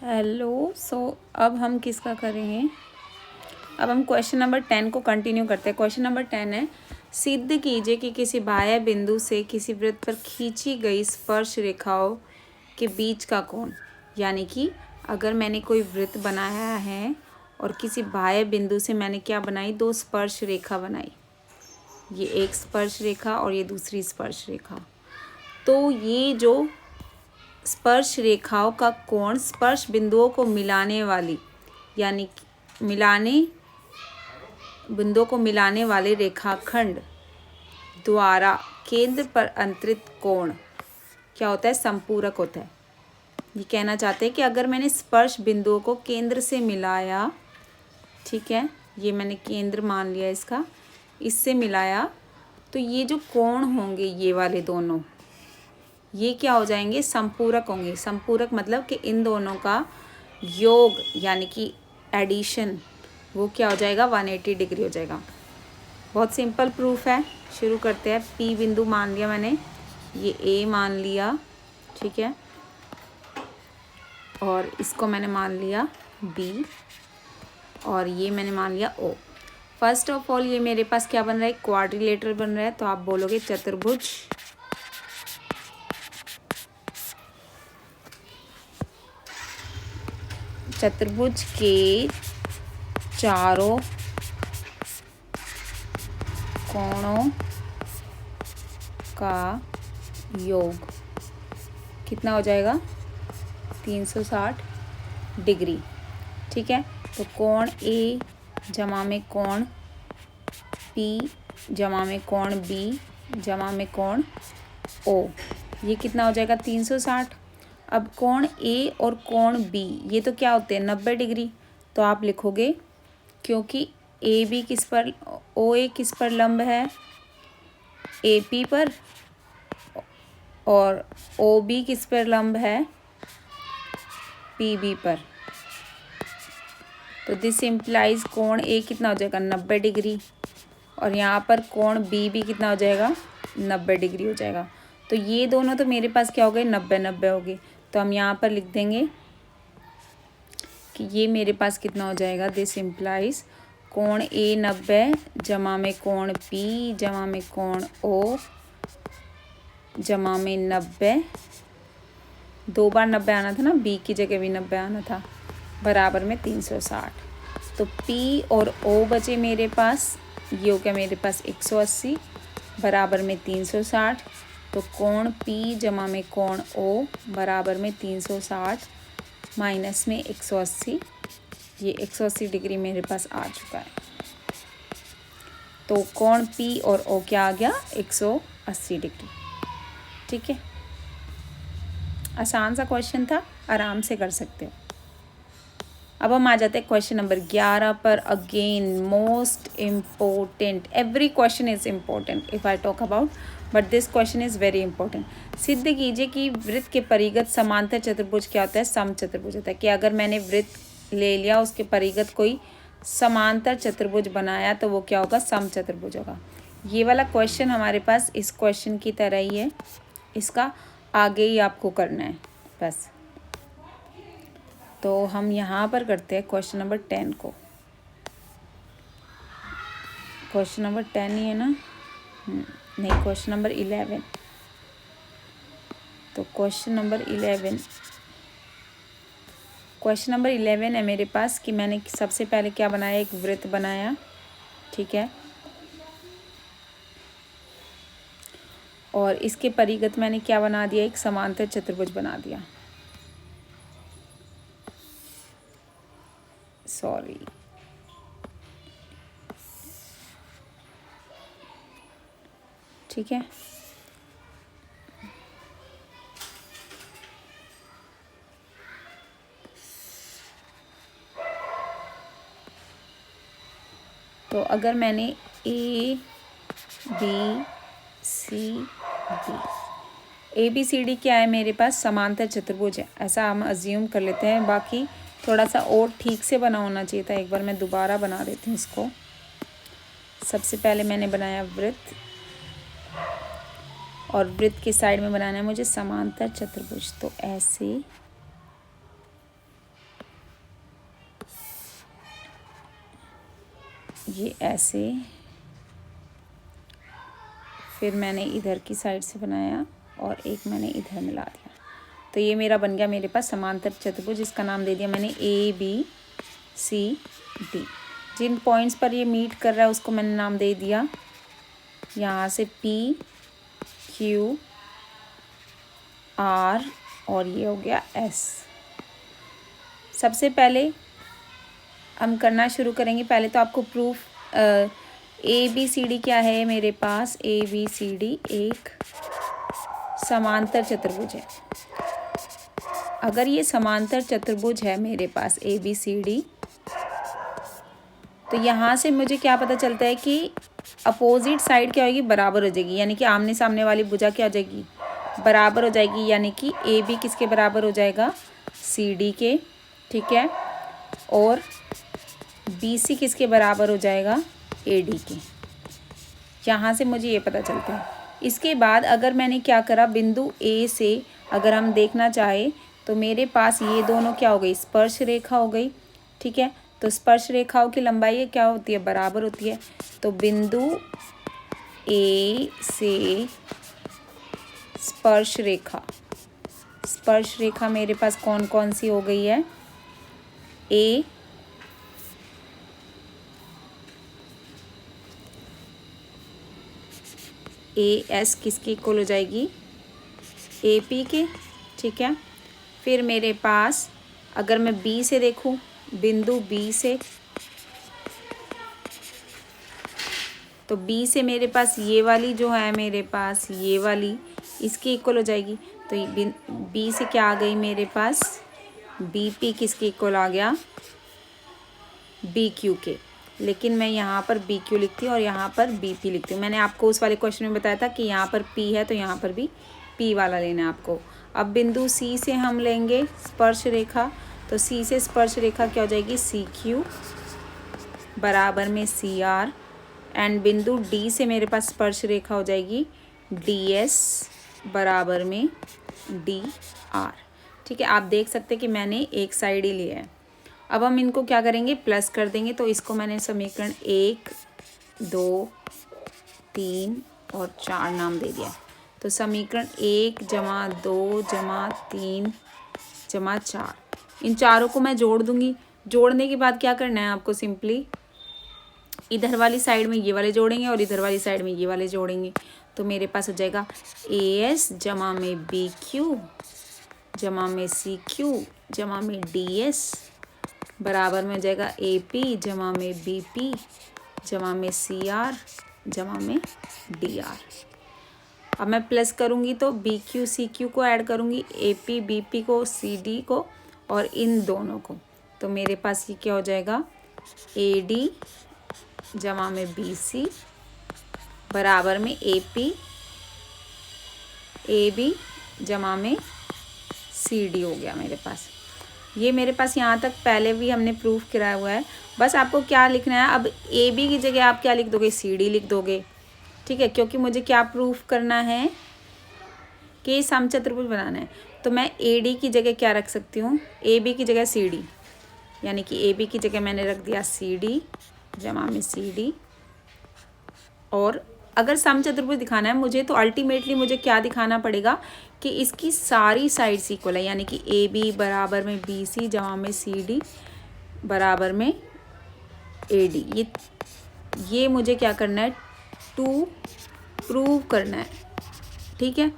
Hello. अब हम किसका करेंगे? अब हम क्वेश्चन नंबर 10 को कंटिन्यू करते हैं। क्वेश्चन नंबर 10 है, सिद्ध कीजिए कि किसी बाह्य बिंदु से किसी वृत्त पर खींची गई स्पर्श रेखाओं के बीच का कोण। यानी कि अगर मैंने कोई वृत्त बनाया है और किसी बाह्य बिंदु से मैंने क्या बनाई, दो स्पर्श रेखा बनाई। ये एक स्पर्श रेखा और ये दूसरी स्पर्श रेखा। तो ये जो स्पर्श रेखाओं का कोण स्पर्श बिंदुओं को मिलाने वाली यानी बिंदुओं को मिलाने वाले रेखाखंड द्वारा केंद्र पर अंतरित कोण क्या होता है? संपूरक होता है। ये कहना चाहते हैं कि अगर मैंने स्पर्श बिंदुओं को केंद्र से मिलाया, ठीक है, ये मैंने केंद्र मान लिया इसका, इससे मिलाया, तो ये जो कोण होंगे ये वाले दोनों, ये क्या हो जाएंगे? संपूरक होंगे। संपूरक मतलब कि इन दोनों का योग यानी कि एडिशन, वो क्या हो जाएगा? 180 डिग्री हो जाएगा। बहुत सिंपल प्रूफ है। शुरू करते हैं। पी बिंदु मान लिया मैंने, ये ए मान लिया, ठीक है, और इसको मैंने मान लिया बी, और ये मैंने मान लिया ओ। फर्स्ट ऑफ ऑल ये मेरे पास क्या बन रहा है? क्वाड्रिलेटरल बन रहा है। तो आप बोलोगे चतुर्भुज। चतुर्भुज के चारों कोणों का योग कितना हो जाएगा? 360 डिग्री, ठीक है। तो कोण ए जमा में कोण पी जमा में कोण बी जमा में कोण ओ, ये कितना हो जाएगा? 360। अब कोण ए और कोण बी ये तो क्या होते हैं? 90 डिग्री। तो आप लिखोगे, क्योंकि ए बी किस पर, ओ ए किस पर लंब है? ए पी पर, और ओ बी किस पर लंब है? पी बी पर। तो दिस इम्प्लाइज कोण ए कितना हो जाएगा? 90 डिग्री, और यहाँ पर कोण बी भी कितना हो जाएगा? 90 डिग्री हो जाएगा। तो ये दोनों तो मेरे पास क्या हो गए? 90-90 हो गए। तो हम यहाँ पर लिख देंगे कि ये मेरे पास कितना हो जाएगा? दिस इम्प्लाइज कोण ए 90 जमा में कोण पी जमा में कोण ओ जमा में 90, 2 बार 90 आना था ना, बी की जगह भी 90 आना था, बराबर में 360। तो पी और ओ बचे मेरे पास, ये हो गया मेरे पास 180 बराबर में 360। तो कोण पी जमा में कोण ओ बराबर में 360 माइनस में 180, ये 180 डिग्री मेरे पास आ चुका है। तो कोण पी और ओ क्या आ गया? 180 डिग्री, ठीक है। आसान सा क्वेश्चन था, आराम से कर सकते हो। अब हम आ जाते हैं क्वेश्चन नंबर 11 पर। Again most important, every question is important if I talk about, but this question is very important. सिद्ध कीजिए कि वृत्त के परिगत समांतर चतुर्भुज क्या होता है? समचतुर्भुज होता है। कि अगर मैंने वृत्त ले लिया, उसके परिगत कोई समांतर चतुर्भुज बनाया, तो वो क्या होगा? समचतुर्भुज होगा। ये वाला क्वेश्चन हमारे पास इस क्वेश्चन की तरह ही है, इसका आगे ही आपको करना है बस। तो हम यहाँ पर करते हैं क्वेश्चन नंबर 10 को। क्वेश्चन नंबर 10 ही है ना? नहीं, क्वेश्चन नंबर 11। तो क्वेश्चन नंबर 11 है मेरे पास कि मैंने सबसे पहले क्या बनाया? एक वृत्त बनाया, ठीक है, और इसके परिगत मैंने क्या बना दिया? एक समांतर चतुर्भुज बना दिया। सॉरी, ठीक है। तो अगर मैंने ए बी सी डी क्या है मेरे पास? समांतर चतुर्भुज है, ऐसा हम अज्यूम कर लेते हैं। बाकी थोड़ा सा और ठीक से बना होना चाहिए था। एक बार मैं दोबारा बना देती हूँ इसको। सबसे पहले मैंने बनाया वृत्त, और वृत्त के साइड में बनाना है मुझे समांतर चतुर्भुज। तो ऐसे ये ऐसे, फिर मैंने इधर की साइड से बनाया और एक मैंने इधर मिला दिया। तो ये मेरा बन गया मेरे पास समांतर चतुर्भुज, जिसका नाम दे दिया मैंने ABCD। जिन पॉइंट्स पर ये मीट कर रहा है उसको मैंने नाम दे दिया यहाँ से PQR, और ये हो गया S। सबसे पहले हम करना शुरू करेंगे। पहले तो आपको प्रूफ ABCD क्या है मेरे पास। ABCD एक समांतर चतुर्भुज है। अगर ये समांतर चतुर्भुज है मेरे पास ABCD, तो यहाँ से मुझे क्या पता चलता है कि अपोजिट साइड क्या होगी, बराबर हो जाएगी। यानी कि आमने सामने वाली भुजा क्या हो जाएगी, बराबर हो जाएगी। यानी कि AB किसके बराबर हो जाएगा, CD के, ठीक है। और BC किसके बराबर हो जाएगा, AD के। यहाँ से मुझे ये पता चलता है। इसके बाद अगर मैंने क्या करा, बिंदु A से अगर हम देखना चाहे तो मेरे पास ये दोनों क्या हो गई, स्पर्श रेखा हो गई, ठीक है। तो स्पर्श रेखाओं की लंबाई क्या होती है, बराबर होती है। तो बिंदु A से स्पर्श रेखा मेरे पास कौन कौन सी हो गई है, AS किसकी इक्वल हो जाएगी, AP के, ठीक है। फिर मेरे पास अगर मैं B से देखूं, बिंदु B से, तो B से मेरे पास ये वाली जो है मेरे पास, ये वाली इसकी इक्वल हो जाएगी। तो B से क्या आ गई मेरे पास, BP किसकी इक्वल आ गया, BQ के। लेकिन मैं यहाँ पर BQ लिखती हूँ और यहाँ पर BP लिखती हूँ। मैंने आपको उस वाले क्वेश्चन में बताया था कि यहाँ पर P है तो यहाँ पर भी P वाला लेना है आपको। अब बिंदु C से हम लेंगे स्पर्श रेखा, तो C से स्पर्श रेखा क्या हो जाएगी, CQ बराबर में CR। एंड बिंदु D से मेरे पास स्पर्श रेखा हो जाएगी DS बराबर में DR, ठीक है। आप देख सकते हैं कि मैंने एक साइड ही लिया है। अब हम इनको क्या करेंगे, प्लस कर देंगे। तो इसको मैंने समीकरण 1, 2, 3 और 4 नाम दे दिया। तो समीकरण 1 जमा 2 जमा 3 जमा 4, इन चारों को मैं जोड़ दूंगी। जोड़ने के बाद क्या करना है आपको, सिंपली इधर वाली साइड में ये वाले जोड़ेंगे और इधर वाली साइड में ये वाले जोड़ेंगे। तो मेरे पास हो जाएगा AS जमा में BQ जमा में CQ जमा में DS बराबर में हो जाएगा AP जमा में BP जमा में CR जमा में DR। अब मैं प्लस करूँगी तो BQ CQ को ऐड करूँगी, AP BP को, CD को और इन दोनों को। तो मेरे पास ये क्या हो जाएगा, AD जमा में BC बराबर में AP AB जमा में CD हो गया मेरे पास। ये मेरे पास यहाँ तक पहले भी हमने प्रूफ कराया हुआ है। बस आपको क्या लिखना है, अब AB की जगह आप क्या लिख दोगे, CD लिख दोगे, ठीक है। क्योंकि मुझे क्या प्रूफ करना है कि समचतुर्भुज बनाना है। तो मैं AD की जगह क्या रख सकती हूँ, AB की जगह CD, यानी कि AB की जगह मैंने रख दिया CD जमा में CD। और अगर समचतुर्भुज दिखाना है मुझे, तो अल्टीमेटली मुझे क्या दिखाना पड़ेगा कि इसकी सारी साइड्स इक्वल है। यानी कि AB बराबर में BC जमा में CD बराबर में AD। ये मुझे क्या करना है, टू प्रूव करना है, ठीक है।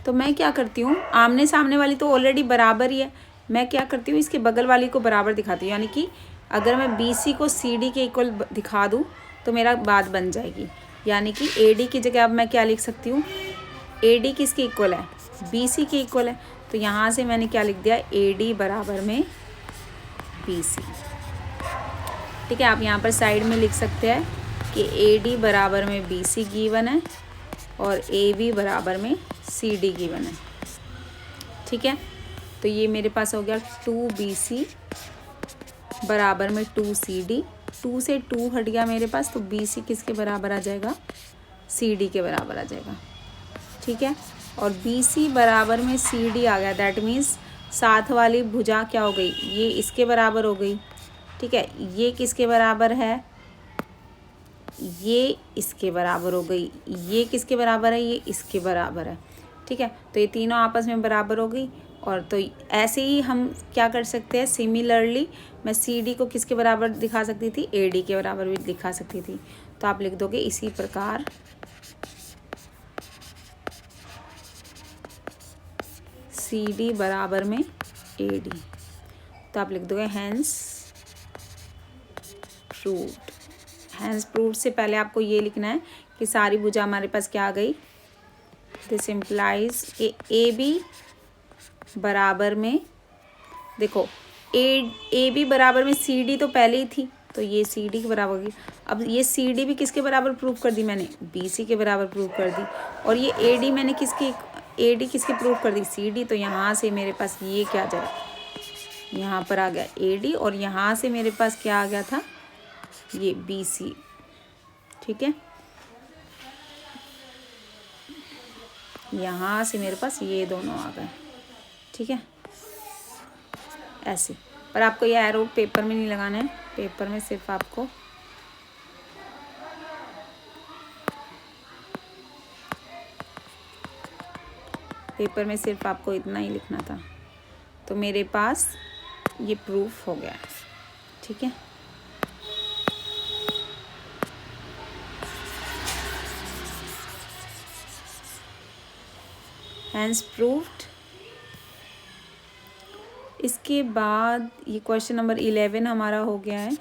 तो मैं क्या करती हूँ, आमने सामने वाली तो ऑलरेडी बराबर ही है, मैं क्या करती हूँ इसके बगल वाली को बराबर दिखाती हूँ। यानी कि अगर मैं BC को CD के इक्वल दिखा दूँ तो मेरा बात बन जाएगी। यानी कि AD की जगह अब मैं क्या लिख सकती हूँ, AD किसके इक्वल है, BC के इक्वल है। तो यहाँ से मैंने क्या लिख दिया, AD बराबर में BC, ठीक है। आप यहाँ पर साइड में लिख सकते हैं कि AD बराबर में BC गिवन है और AB बराबर में CD गिवन है, ठीक है। तो ये मेरे पास हो गया 2BC बराबर में 2CD। 2 से 2 हट गया मेरे पास, तो BC किसके बराबर आ जाएगा, CD के बराबर आ जाएगा, ठीक है। और BC बराबर में CD आ गया, दैट मीन्स साथ वाली भुजा क्या हो गई, ये इसके बराबर हो गई, ठीक है। ये किसके बराबर है, ये इसके बराबर हो गई, ये किसके बराबर है, ये इसके बराबर है। ठीक है, तो ये तीनों आपस में बराबर हो गई। और तो ऐसे ही हम क्या कर सकते हैं, सिमिलरली मैं सी डी को किसके बराबर दिखा सकती थी, ए डी के बराबर भी दिखा सकती थी। तो आप लिख दोगे इसी प्रकार सी डी बराबर में ए डी। तो आप लिख दोगे हैंस प्रूव्ड। हैंस प्रूव्ड से पहले आपको ये लिखना है कि सारी भुजा हमारे पास क्या आ गई, दिस इम्प्लाइज ए बी बराबर में, देखो ए बी बराबर में सी डी तो पहले ही थी, तो ये सी डी के बराबर होगी। अब ये सी डी भी किसके बराबर प्रूव कर दी मैंने, बी सी के बराबर प्रूव कर दी। और ये ए डी मैंने ए डी किसके प्रूव कर दी, सी डी। तो यहाँ से मेरे पास ये क्या आ जाए, यहाँ पर आ गया ए डी, और यहाँ से मेरे पास क्या आ गया था, ये बी सी। ठीक है, यहाँ से मेरे पास ये दोनों आ गए। ठीक है, ऐसे। पर आपको ये एरो पेपर में नहीं लगाना है, पेपर में सिर्फ आपको इतना ही लिखना था। तो मेरे पास ये प्रूफ हो गया। ठीक है, हैंस प्रूव्ड। इसके बाद ये क्वेश्चन नंबर 11 हमारा हो गया है।